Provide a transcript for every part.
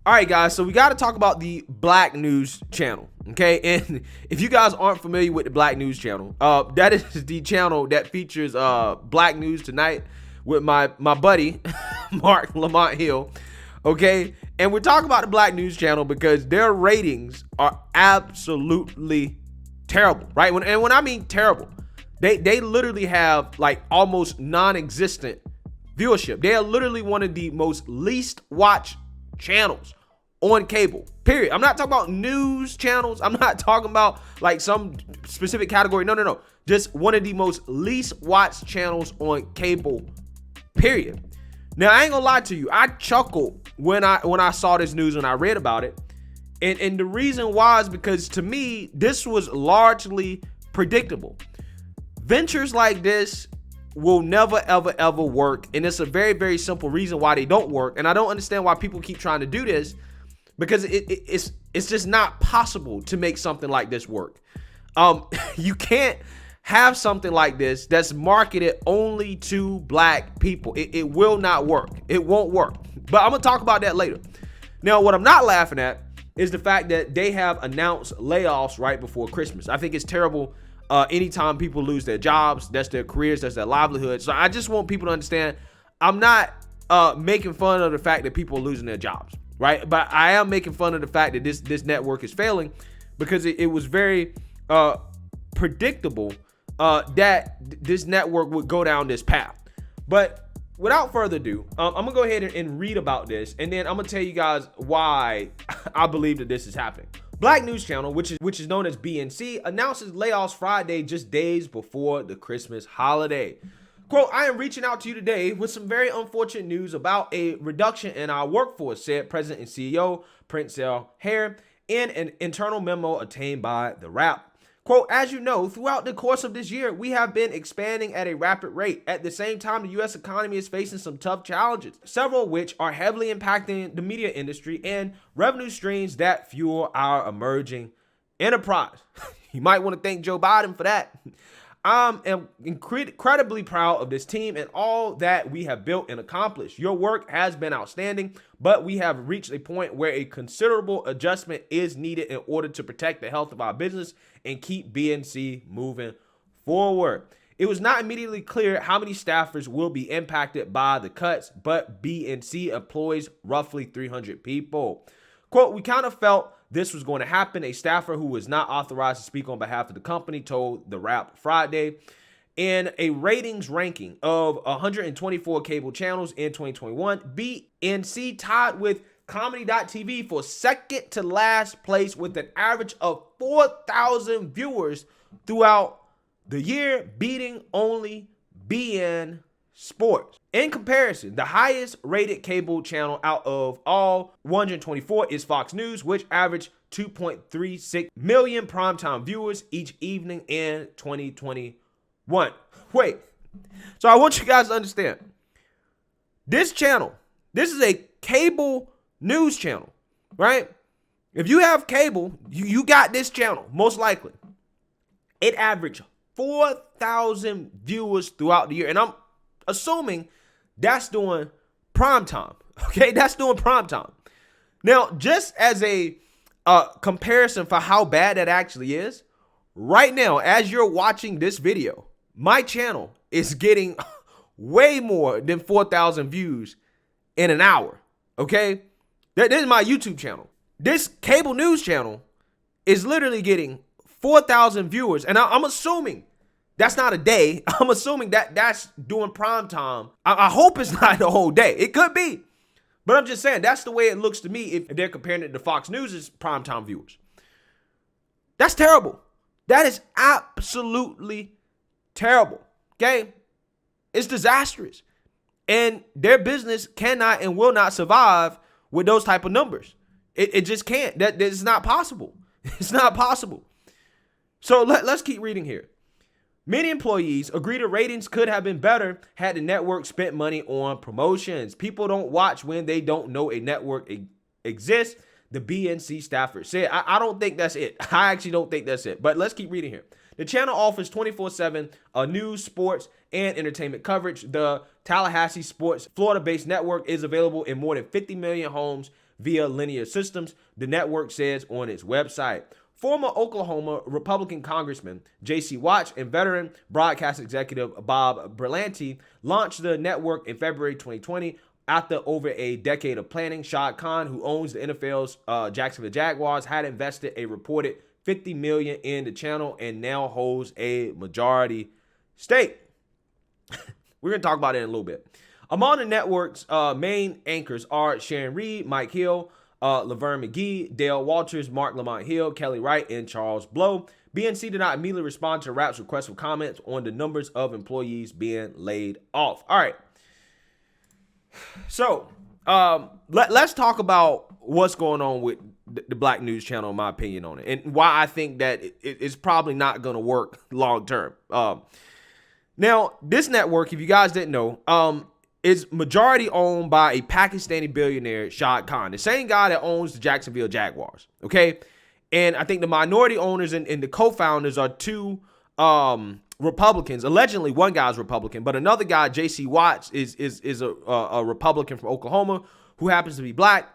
All right, guys, so we got to talk about the Black News channel, okay? And if you guys aren't familiar with the Black News channel, that is the channel that features Black News Tonight with my buddy, Mark Lamont Hill, okay? And we're talking about the Black News channel because their ratings are absolutely terrible, right? When I mean terrible, they literally have like almost non-existent viewership. They are literally one of the most least watched channels on cable, period. I'm not talking about news channels. I'm not talking about like some specific category. No. Just one of the most least watched channels on cable, period. Now, I ain't gonna lie to you. I chuckled when I saw this news and I read about it. And the reason why is because to me, this was largely predictable. Ventures like this will never, ever work. And it's a very, very simple reason why they don't work. And I don't understand why people keep trying to do this, because it's just not possible to make something like this work. You can't have something like this that's marketed only to Black people. It will not work. It won't work. But I'm going to talk about that later. Now, what I'm not laughing at is the fact that they have announced layoffs right before Christmas. I think it's terrible. Anytime people lose their jobs, that's their careers, that's their livelihood. So I just want people to understand, I'm not making fun of the fact that people are losing their jobs, right? But I am making fun of the fact that this network is failing, because it was very predictable that this network would go down this path. But without further ado, I'm gonna go ahead and read about this, and then I'm gonna tell you guys why I believe that this is happening. Black News Channel, which is known as BNC, announces layoffs Friday, just days before the Christmas holiday. Quote, "I am reaching out to you today with some very unfortunate news about a reduction in our workforce," said President and CEO Prince Hare in an internal memo obtained by the Wrap. Quote, "As you know, throughout the course of this year, we have been expanding at a rapid rate. At the same time, the U.S. economy is facing some tough challenges, several of which are heavily impacting the media industry and revenue streams that fuel our emerging enterprise." You might want to thank Joe Biden for that. "I am incredibly proud of this team and all that we have built and accomplished. Your work has been outstanding, but we have reached a point where a considerable adjustment is needed in order to protect the health of our business and keep BNC moving forward. It was not immediately clear how many staffers will be impacted by the cuts, but BNC employs roughly 300 people. Quote, "We kind of felt this was going to happen," a staffer who was not authorized to speak on behalf of the company told the Wrap Friday. In a ratings ranking of 124 cable channels in 2021, BNC tied with Comedy.tv for second to last place with an average of 4,000 viewers throughout the year, beating only BeIN Sports. In comparison, the highest rated cable channel out of all 124 is Fox News, which averaged 2.36 million primetime viewers each evening in 2021. Wait, so I want you guys to understand, this channel, this is a cable news channel, right? If you have cable, you got this channel, most likely. It averaged 4,000 viewers throughout the year, and I'm assuming that's doing prime time. Okay, that's doing prime time. Now, just as a comparison for how bad that actually is, right now, as you're watching this video, my channel is getting way more than 4,000 views in an hour. Okay, this is my YouTube channel. This cable news channel is literally getting 4,000 viewers, and I'm assuming that's not a day. I'm assuming that's doing prime time. I hope it's not the whole day. It could be. But I'm just saying, that's the way it looks to me if they're comparing it to Fox News' primetime viewers. That's terrible. That is absolutely terrible. Okay? It's disastrous. And their business cannot and will not survive with those type of numbers. It just can't. That is not possible. It's not possible. So let's keep reading here. Many employees agree the ratings could have been better had the network spent money on promotions. People don't watch when they don't know a network exists, the BNC staffer said. I don't think that's it. I actually don't think that's it. But let's keep reading here. The channel offers 24/7 news, sports, and entertainment coverage. The Tallahassee Sports Florida-based network is available in more than 50 million homes via linear systems, the network says on its website. Former Oklahoma Republican Congressman J.C. Watts and veteran broadcast executive Bob Berlanti launched the network in February 2020 after over a decade of planning. Shad Khan, who owns the NFL's Jacksonville Jaguars, had invested a reported $50 million in the channel and now holds a majority stake. We're going to talk about it in a little bit. Among the network's main anchors are Sharon Reed, Mike Hill, Laverne McGee, Dale Walters, Mark Lamont Hill, Kelly Wright, and Charles Blow. BNC did not immediately respond to Rapp's request for comments on the numbers of employees being laid off. All right. So let's talk about what's going on with the Black News Channel, in my opinion on it, and why I think that it's probably not going to work long term. Now, this network, if you guys didn't know, is majority owned by a Pakistani billionaire, Shad Khan, the same guy that owns the Jacksonville Jaguars. Okay. And I think the minority owners and the co-founders are two Republicans. Allegedly, one guy's Republican, but another guy, J.C. Watts, is a Republican from Oklahoma who happens to be black.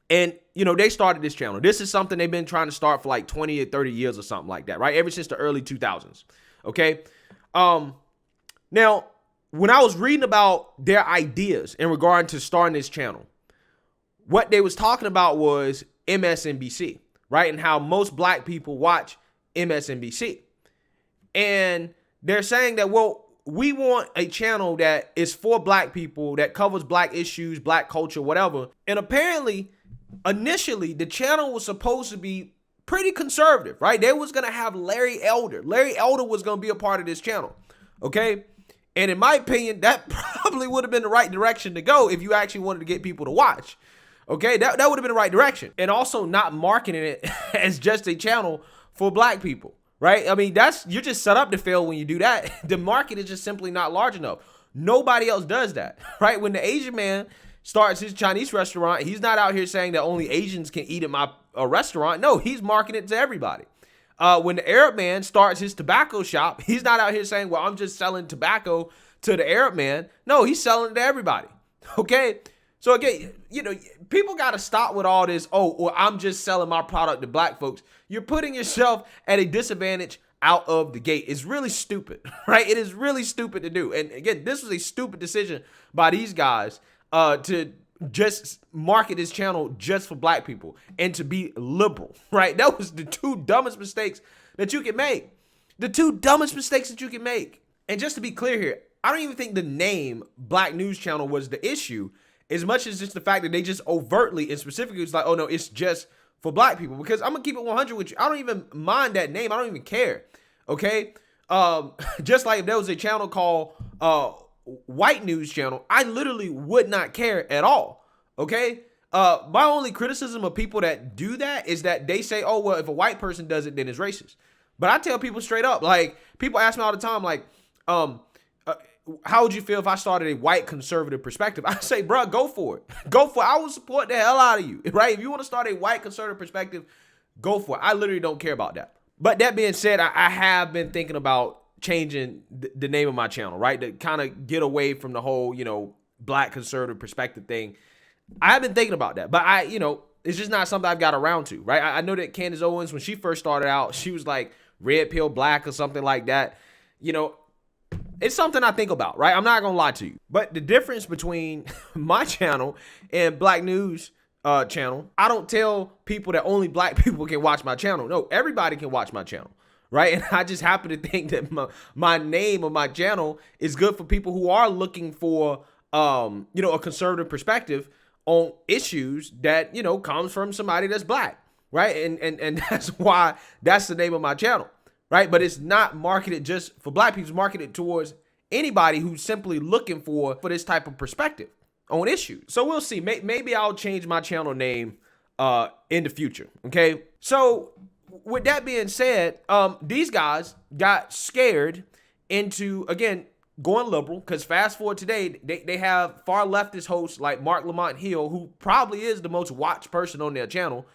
And, you know, they started this channel. This is something they've been trying to start for like 20 or 30 years or something like that, right? Ever since the early 2000s. Okay. Now, when I was reading about their ideas in regard to starting this channel, what they was talking about was MSNBC, right? And how most black people watch MSNBC. And they're saying that, well, we want a channel that is for black people, that covers black issues, black culture, whatever. And apparently, initially, the channel was supposed to be pretty conservative, right? They was going to have Larry Elder. Larry Elder was going to be a part of this channel, okay? And in my opinion, that probably would have been the right direction to go if you actually wanted to get people to watch. Okay, that would have been the right direction. And also not marketing it as just a channel for black people, right? I mean, you're just set up to fail when you do that. The market is just simply not large enough. Nobody else does that, right? When the Asian man starts his Chinese restaurant, he's not out here saying that only Asians can eat at my restaurant. No, he's marketing it to everybody. When the Arab man starts his tobacco shop, he's not out here saying, well, I'm just selling tobacco to the Arab man. No, he's selling it to everybody. Okay. So again, you know, people got to stop with all this. Oh, well, I'm just selling my product to black folks. You're putting yourself at a disadvantage out of the gate. It's really stupid, right? It is really stupid to do. And again, this was a stupid decision by these guys to just market this channel just for black people and to be liberal, right? That was the two dumbest mistakes that you can make. The two dumbest mistakes that you can make. And just to be clear here, I don't even think the name Black News Channel was the issue as much as just the fact that they just overtly and specifically was like, oh no, it's just for black people. Because I'm gonna keep it 100 with you. I don't even mind that name. I don't even care. Okay. Just like if there was a channel called White News Channel, I literally would not care at all. Okay. My only criticism of people that do that is that they say, oh, well, if a white person does it, then it's racist. But I tell people straight up, like, people ask me all the time, like, how would you feel if I started a white conservative perspective? I say, bro, go for it. Go for it. I will support the hell out of you, right? If you want to start a white conservative perspective, go for it. I literally don't care about that. But that being said, I have been thinking about changing the name of my channel, right? To kind of get away from the whole, you know, black conservative perspective thing. I have been thinking about that, but it's just not something I've got around to, right? I know that Candace Owens, when she first started out, she was like red pill black or something like that. You know, it's something I think about, right? I'm not going to lie to you. But the difference between my channel and Black News channel, I don't tell people that only black people can watch my channel. No, everybody can watch my channel, right? And I just happen to think that my name of my channel is good for people who are looking for, a conservative perspective on issues that, comes from somebody that's black, right? And that's why that's the name of my channel. Right. But it's not marketed just for black people. It's marketed towards anybody who's simply looking for this type of perspective on issues. So we'll see. Maybe I'll change my channel name in the future. OK, so with that being said, these guys got scared into, again, going liberal, because fast forward today, they have far leftist hosts like Mark Lamont Hill, who probably is the most watched person on their channel.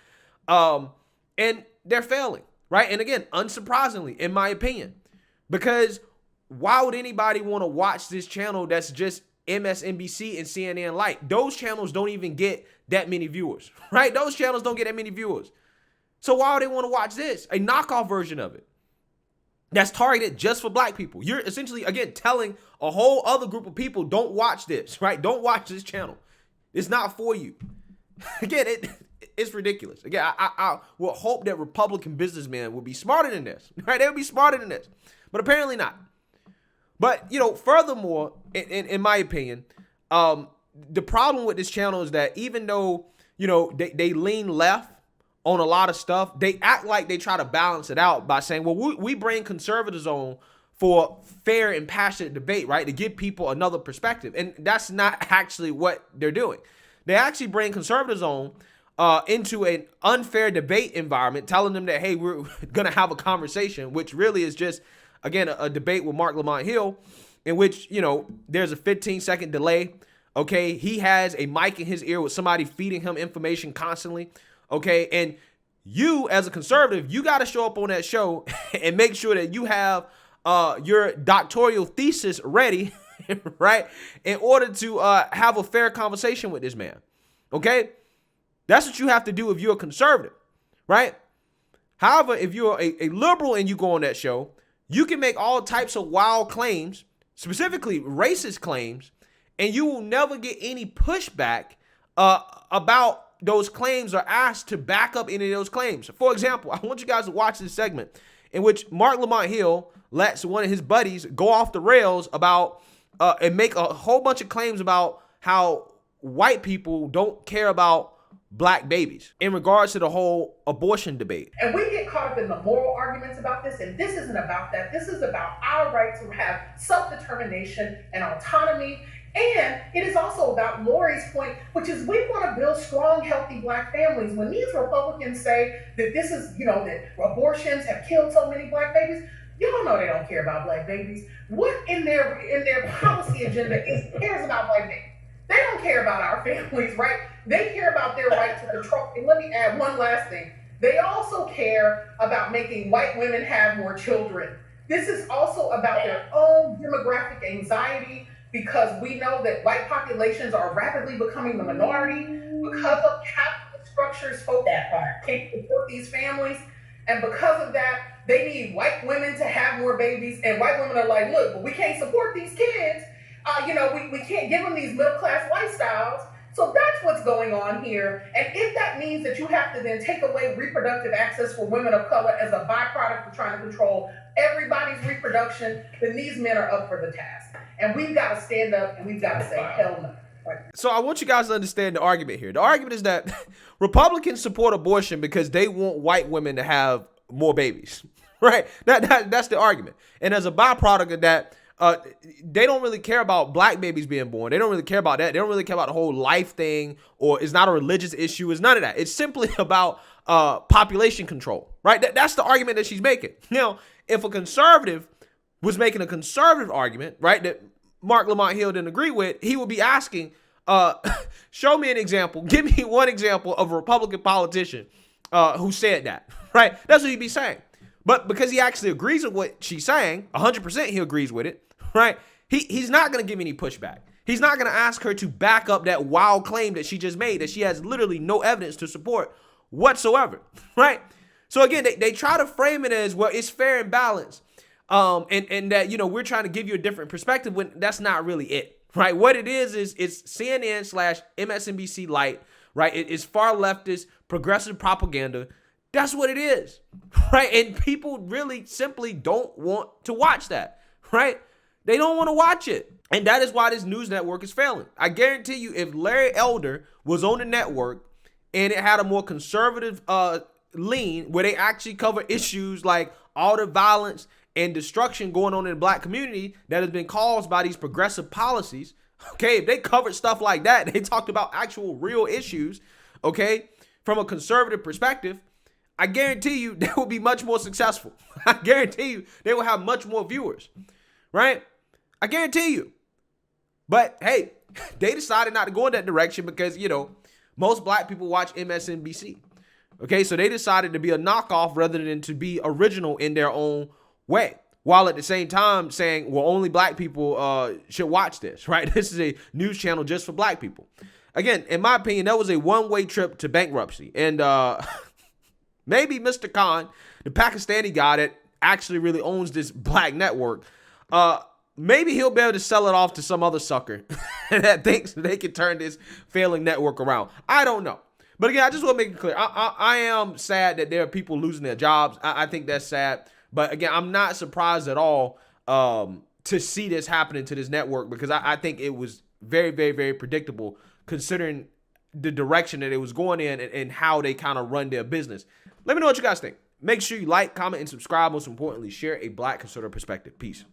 And they're failing. Right. And again, unsurprisingly, in my opinion, because why would anybody want to watch this channel that's just MSNBC and CNN Light. Those channels don't even get that many viewers, right? Those channels don't get that many viewers. So why would they want to watch this? A knockoff version of it that's targeted just for black people. You're essentially, again, telling a whole other group of people, don't watch this, right? Don't watch this channel. It's not for you. Again, it's ridiculous. Again, I will hope that Republican businessmen will be smarter than this, right? They would be smarter than this, but apparently not. But, furthermore, in my opinion, the problem with this channel is that even though, they lean left on a lot of stuff, they act like they try to balance it out by saying, well, we bring conservatives on for fair and passionate debate, right? To give people another perspective. And that's not actually what they're doing. They actually bring conservatives on into an unfair debate environment, telling them that, hey, we're going to have a conversation, which really is just, again, a debate with Mark Lamont Hill, in which, there's a 15-second delay. Okay, he has a mic in his ear with somebody feeding him information constantly. Okay, and you as a conservative, you got to show up on that show and make sure that you have your doctoral thesis ready, right, in order to have a fair conversation with this man. Okay, that's what you have to do if you're a conservative, right? However, if you're a liberal and you go on that show, you can make all types of wild claims, specifically racist claims, and you will never get any pushback about those claims or asked to back up any of those claims. For example, I want you guys to watch this segment in which Mark Lamont Hill lets one of his buddies go off the rails about and make a whole bunch of claims about how white people don't care about black babies in regards to the whole abortion debate. And we get caught up in the moral arguments about this, and this isn't about that. This is about our right to have self-determination and autonomy. And it is also about Lori's point, which is we want to build strong, healthy black families. When these Republicans say that this is, that abortions have killed so many black babies, y'all know they don't care about black babies. What in their policy agenda cares about black babies? They don't care about our families, right? They care about their right to control. And let me add one last thing. They also care about making white women have more children. This is also about their own demographic anxiety, because we know that white populations are rapidly becoming the minority because of capitalist structures. Folks can't support these families. And because of that, they need white women to have more babies. And white women are like, look, but we can't support these kids. We can't give them these middle-class lifestyles. So that's what's going on here. And if that means that you have to then take away reproductive access for women of color as a byproduct of trying to control everybody's reproduction, then these men are up for the task. And we've got to stand up and we've got to say, hell no. Right. So I want you guys to understand the argument here. The argument is that Republicans support abortion because they want white women to have more babies, right? That's the argument. And as a byproduct of that, they don't really care about black babies being born. They don't really care about that. They don't really care about the whole life thing, or it's not a religious issue. It's none of that. It's simply about population control, right? That's the argument that she's making. Now, if a conservative was making a conservative argument, right, that Mark Lamont Hill didn't agree with, he would be asking, show me an example. Give me one example of a Republican politician who said that, right? That's what he'd be saying. But because he actually agrees with what she's saying, 100% he agrees with it, right? He's not going to give any pushback. He's not going to ask her to back up that wild claim that she just made, that she has literally no evidence to support whatsoever, right? So again, they try to frame it as, well, it's fair and balanced. And that, we're trying to give you a different perspective when that's not really it, right? What it is it's CNN/MSNBC Light, right? It's far leftist, progressive propaganda. That's what it is, right? And people really simply don't want to watch that, right? They don't want to watch it. And that is why this news network is failing. I guarantee you, if Larry Elder was on the network and it had a more conservative lean where they actually cover issues like all the violence and destruction going on in the black community that has been caused by these progressive policies, okay, if they covered stuff like that, they talked about actual real issues, okay, from a conservative perspective, I guarantee you they will be much more successful. I guarantee you they will have much more viewers, right? I guarantee you. But hey, they decided not to go in that direction because, most black people watch MSNBC. Okay, so they decided to be a knockoff rather than to be original in their own way. while at the same time saying, well, only black people should watch this, right? This is a news channel just for black people. Again, in my opinion, that was a one-way trip to bankruptcy. And maybe Mr. Khan, the Pakistani guy that actually really owns this black network, maybe he'll be able to sell it off to some other sucker that thinks they can turn this failing network around. I don't know. But again, I just want to make it clear. I am sad that there are people losing their jobs. I think that's sad. But again, I'm not surprised at all to see this happening to this network, because I think it was very, very, very predictable considering the direction that it was going in and how they kind of run their business. Let me know what you guys think. Make sure you like, comment, and subscribe. Most importantly, share a black conservative perspective. Peace.